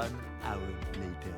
1 hour later.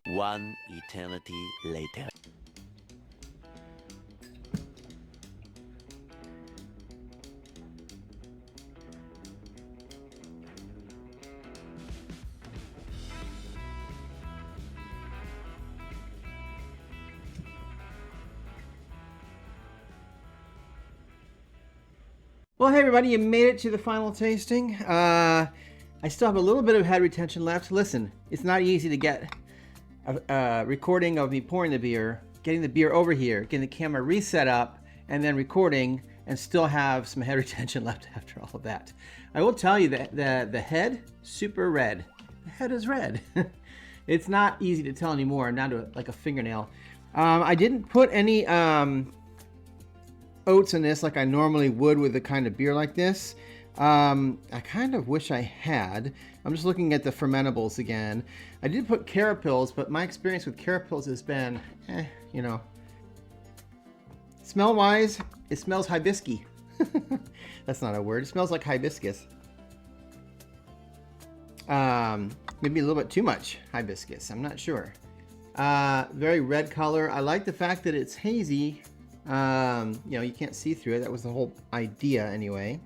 One eternity later. Well, hey everybody, you made it to the final tasting. I still have a little bit of head retention left. Listen, it's not easy to get a recording of me pouring the beer, getting the beer over here, getting the camera reset up, and then recording, and still have some head retention left after all of that. I will tell you that the head, super red. The head is red. It's not easy to tell anymore, down to like a fingernail. I didn't put any oats in this like I normally would with a kind of beer like this. I kind of wish I had. I'm just looking at the Fermentables again. I did put Carapils, but my experience with Carapils has been, you know. Smell-wise, it smells hibiscus. That's not a word. It smells like hibiscus. Maybe a little bit too much hibiscus. I'm not sure. Very red color. I like the fact that it's hazy. You know, you can't see through it. That was the whole idea anyway.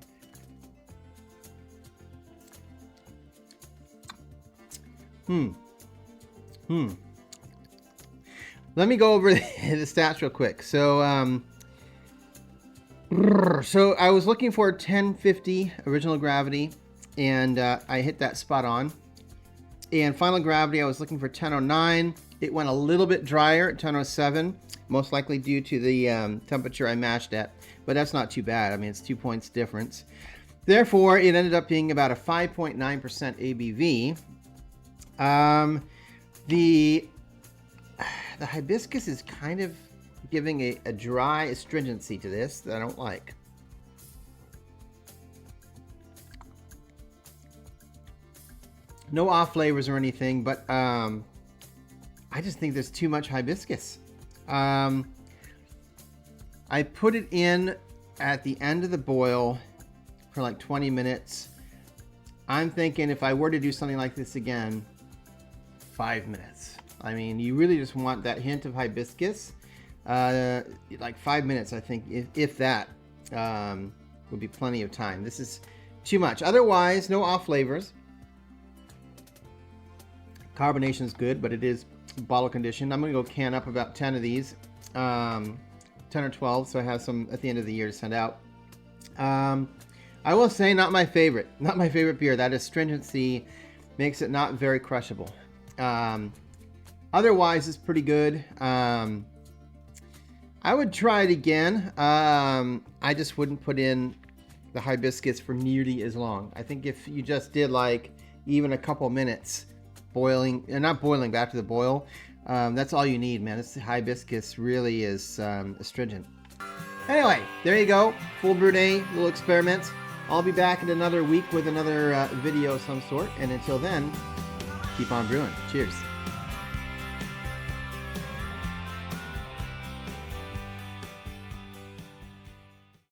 Let me go over the stats real quick. So I was looking for 1050 original gravity, and I hit that spot on. And final gravity, I was looking for 1009. It went a little bit drier at 10:07, most likely due to the temperature I mashed at, but that's not too bad. I mean, it's 2 points difference. Therefore, it ended up being about a 5.9% ABV. The hibiscus is kind of giving a dry astringency to this that I don't like. No off flavors or anything, but I just think there's too much hibiscus. I put it in at the end of the boil for like 20 minutes. I'm thinking if I were to do something like this again, 5 minutes. I mean, you really just want that hint of hibiscus. Like 5 minutes, I think, if that, would be plenty of time. This is too much. Otherwise, no off flavors. Carbonation is good, but it is bottle conditioned. I'm going to go can up about 10 of these, 10 or 12, so I have some at the end of the year to send out. I will say not my favorite beer. That astringency makes it not very crushable. Otherwise, it's pretty good. I would try it again. I just wouldn't put in the hibiscus for nearly as long. I think if you just did like even a couple minutes boiling, not boiling, but after the boil, that's all you need, man. This hibiscus really is astringent. Anyway, there you go. Full brew day, little experiment. I'll be back in another week with another video of some sort. And until then, keep on brewing. Cheers.